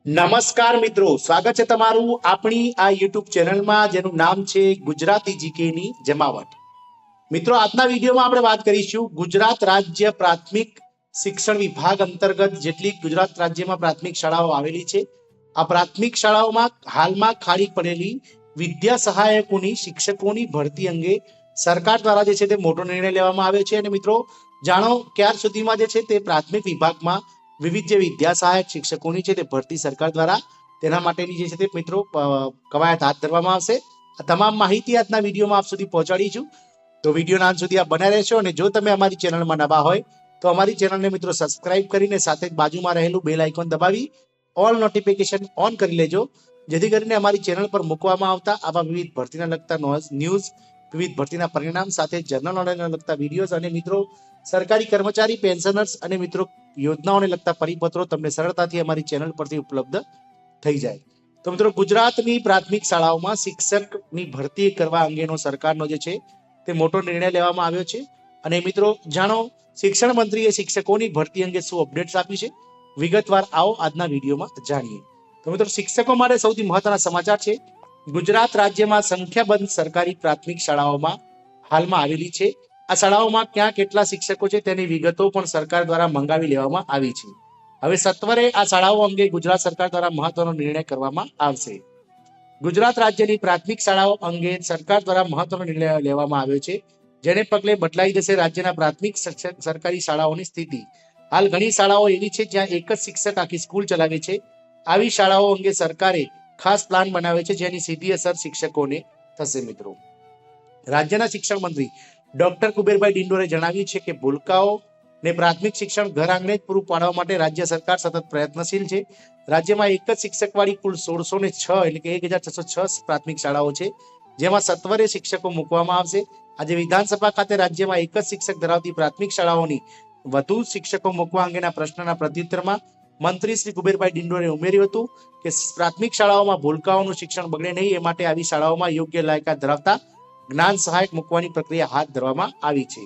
નમસ્કાર મિત્રો, સ્વાગત છે તમારું આપણી આ યુટ્યુબ ચેનલમાં જેનું નામ છે ગુજરાતી જીકેની જમાવટ. મિત્રો, આજના વિડીયોમાં આપણે વાત કરીશું ગુજરાત રાજ્ય પ્રાથમિક શિક્ષણ વિભાગ અંતર્ગત જેટલી ગુજરાત રાજ્યમાં પ્રાથમિક શાળાઓ આવેલી છે, આ પ્રાથમિક શાળાઓમાં હાલમાં ખાલી પડેલી વિદ્યા સહાયકોની શિક્ષકોની ભરતી અંગે સરકાર દ્વારા જે છે તે મોટો નિર્ણય લેવામાં આવ્યો છે. અને મિત્રો જાણો, ક્યાર સુધીમાં જે છે તે પ્રાથમિક વિભાગમાં વિવિધ જે વિદ્યા સહાયક શિક્ષકોની છે તે ભરતી સરકાર દ્વારા તેના માટેની જે છે તે મિત્રો કવાયત હાથ ધરવામાં આવશે. આ તમામ માહિતી આજના વિડીયોમાં આપ સુધી પહોંચાડીશું, તો વિડીયોના અંત સુધી આપ બન્યા રહેશો. અને જો તમે અમારી ચેનલમાં નવા હોય તો અમારી ચેનલને મિત્રો સબસ્ક્રાઇબ કરીને સાથે જ બાજુમાં રહેલું બેલ આઇકોન દબાવી ઓલ નોટિફિકેશન ઓન કરી લેજો, જેથી કરીને અમારી ચેનલ પર મૂકવામાં આવતા આવા વિવિધ ભરતીના લગતા ન્યૂઝ, વિવિધ ભરતીના પરિણામ સાથે જનરલ નોલેજને લગતા વિડીયોઝ અને મિત્રો સરકારી કર્મચારી, પેન્શનર્સ અને મિત્રો યોજનાઓને લગતા પરિપત્રો તમને સરળતાથી અમારી ચેનલ પરથી ઉપલબ્ધ થઈ જાય. તો મિત્રો, ગુજરાતની પ્રાથમિક શાળાઓમાં શિક્ષકની ભરતી કરવા અંગેનો સરકારનો જે છે તે મોટો નિર્ણય લેવામાં આવ્યો છે. અને મિત્રો જાણો, શિક્ષણ મંત્રીએ શિક્ષકોની ભરતી અંગે શું અપડેટ્સ આપી છે, વિગતવાર આવો આજના વિડીયોમાં જાણીએ. તો મિત્રો, શિક્ષકો માટે સૌથી મહત્વના સમાચાર છે. ગુજરાત રાજ્યમાં સંખ્યાબંધ સરકારી પ્રાથમિક શાળાઓમાં હાલમાં આવેલી છે. આ શાળાઓમાં ક્યાં કેટલા શિક્ષકો છે તેની વિગતો પણ સરકાર દ્વારા મંગાવી લેવામાં આવી છે. હવે સત્વરે આ શાળાઓ અંગે ગુજરાત સરકાર દ્વારા મહત્વનો નિર્ણય કરવામાં આવશે. ગુજરાત રાજ્યની પ્રાથમિક શાળાઓ અંગે સરકાર દ્વારા મહત્વનો નિર્ણય લેવામાં આવ્યો છે, જેને પગલે બદલાઈ જશે રાજ્યના પ્રાથમિક સરકારી શાળાઓની સ્થિતિ. હાલ ઘણી શાળાઓ એવી છે જ્યાં એક જ શિક્ષક આખી સ્કૂલ ચલાવે છે. આવી શાળાઓ અંગે સરકારે ખાસ પ્લાન બનાવે છે, જેની સીધી અસર શિક્ષકોને થશે. મિત્રો, રાજ્યના શિક્ષણ મંત્રી ડોક્ટર કુબેરભાઈ ડિંડોરે જણાવ્યું છે કે ભૂલકાઓ ને પ્રાથમિક શિક્ષણ ઘર આંગણે જ પૂરું પાડવા માટે રાજ્ય સરકાર સતત પ્રયત્નશીલ છે. રાજ્યમાં એક જ શિક્ષકવાળી કુલ 1606 એટલે કે 1606 પ્રાથમિક શાળાઓ છે, જેમાં સત્વરે શિક્ષકો મૂકવામાં આવશે. આજે વિધાનસભા ખાતે રાજ્યમાં એક જ શિક્ષક ધરાવતી પ્રાથમિક શાળાઓની વધુ શિક્ષકો મૂકવા અંગેના પ્રશ્નના પ્રત્યુત્તરમાં મંત્રી શ્રી કુબેરભાઈ ડિંડોરે ઉમેર્યું હતું કે પ્રાથમિક શાળાઓમાં ભૂલકાઓનું શિક્ષણ બગડે નહીં એ માટે આવી શાળાઓમાં યોગ્ય લાયકાત ધરાવતા જ્ઞાન સહાયક મૂકવાની પ્રક્રિયા હાથ ધરવામાં આવી છે.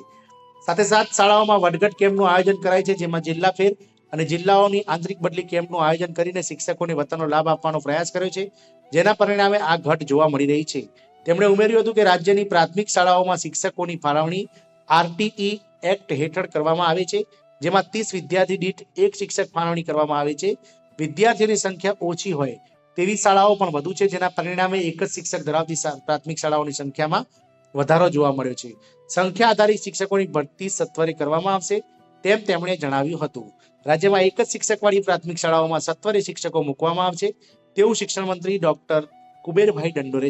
સાથે સાથ શાળાઓમાં વડગટ કેમ્પનું આયોજન કરાય છે, જેમાં જિલ્લા ફેર અને જિલ્લાઓની આંતરિક બદલી કેમ્પનું આયોજન કરીને શિક્ષકોને વતનનો લાભ આપવાનો પ્રયાસ કર્યો છે, જેના પરિણામે આ ઘટ જોવા મળી રહી છે. તેમણે ઉમેર્યું હતું કે રાજ્યની પ્રાથમિક શાળાઓમાં શિક્ષકોની ફાળવણી આરટીઈ એક્ટ હેઠળ કરવામાં આવે છે, જેમાં 30 વિદ્યાર્થી દીઠ એક શિક્ષક ફાળવણી કરવામાં આવે છે. વિદ્યાર્થીઓની સંખ્યા ઓછી હોય તેવી શાળાઓ પણ વધુ છે, જેના પરિણામે એક જ શિક્ષક ધરાવતી પ્રાથમિક શાળાઓની સંખ્યામાં વધારો જોવા મળ્યો છે. સંખ્યા આધારિત શિક્ષકોની ભરતી સત્વરે કરવામાં આવશે તેમ તેમણે જણાવ્યું હતું. રાજ્યમાં એક જ શિક્ષકવાળી પ્રાથમિક શાળાઓમાં સત્વરે શિક્ષકો મૂકવામાં આવશે તેવું શિક્ષણ મંત્રી ડોક્ટર કુબેરભાઈ ડિંડોરે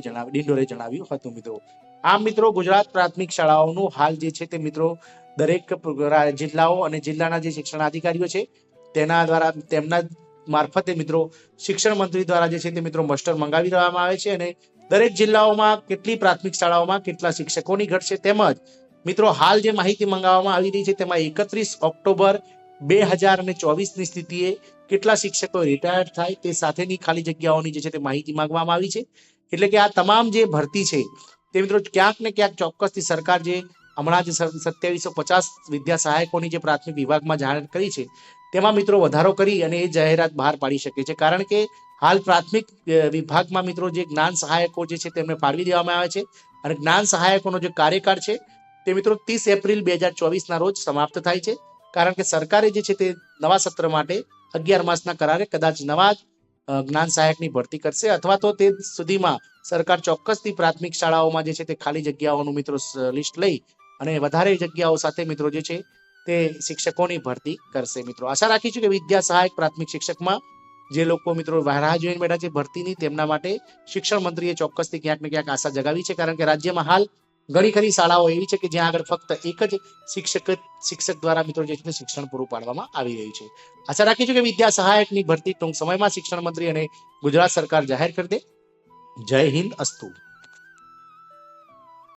જણાવ્યું હતું. મિત્રો, આમ મિત્રો, ગુજરાત પ્રાથમિક શાળાઓનું હાલ જે છે તે મિત્રો દરેક જિલ્લાઓ અને જિલ્લાના જે શિક્ષણાધિકારીઓ છે તેના દ્વારા તેમના મારફતે મિત્રો શિક્ષણ મંત્રી દ્વારા જે છે તે મિત્રો મસ્ટર મંગાવી દેવામાં આવે છે. અને દરેક જિલ્લાઓમાં કેટલી પ્રાથમિક શાળાઓમાં કેટલા શિક્ષકોની ઘટ છે, તેમજ મિત્રો હાલ જે માહિતી મંગાવવામાં આવી રહી છે તેમાં 31 ઓક્ટોબર 2024ની સ્થિતિએ કેટલા શિક્ષકો રિટાયર્ડ થાય તે સાથેની ખાલી જગ્યાઓની જે છે તે માહિતી માંગવામાં આવી છે. એટલે કે આ તમામ જે ભરતી છે તે મિત્રો ક્યાંક ને ક્યાંક ચોક્કસથી સરકાર જે હમણાં જ 2750 વિદ્યા સહાયકોની જે પ્રાથમિક વિભાગમાં જાહેરાત કરી છે તેમાં મિત્રો વધારો કરી અને એ જાહેરાત બહાર પાડી શકે છે. કારણ કે હાલ પ્રાથમિક વિભાગમાં મિત્રો જે જ્ઞાન સહાયકો જે છે તેમને ફાળવી દેવામાં આવે છે, અને જ્ઞાન સહાયકોનો જે કાર્યકાળ છે તે મિત્રો 30 એપ્રિલ 2024ના રોજ સમાપ્ત થાય છે. કારણ કે સરકારે જે છે તે નવા સત્ર માટે 11 માસના કરારે કદાચ નવા જ્ઞાન સહાયકની ભરતી કરશે, અથવા તો તે સુધીમાં સરકાર ચોક્કસથી પ્રાથમિક શાળાઓમાં જે છે તે ખાલી જગ્યાઓનું મિત્રો લિસ્ટ લઈ અને વધારે જગ્યાઓ સાથે મિત્રો જે છે તે શિક્ષકોની ભરતી કરશે. મિત્રો, આશા રાખીશું કે વિદ્યા સહાયક પ્રાથમિક શિક્ષકમાં જે લોકો મિત્રો રાહ જોઈને બેઠા છે ભરતીની, તેમના માટે શિક્ષણ મંત્રીએ ચોક્કસથી ક્યાંક ને ક્યાંક આશા જગાવી છે. કારણ કે રાજ્યમાં હાલ ઘણી ખરી શાળાઓ એવી છે કે જ્યાં આગળ ફક્ત એક જ શિક્ષક દ્વારા મિત્રો જે છે શિક્ષણ પૂરું પાડવામાં આવી રહ્યું છે. આશા રાખીશું કે વિદ્યા સહાયકની ભરતી ટૂંક સમયમાં શિક્ષણ મંત્રી અને ગુજરાત સરકાર જાહેર કરી દે. જય હિન્દ, અસ્તુ.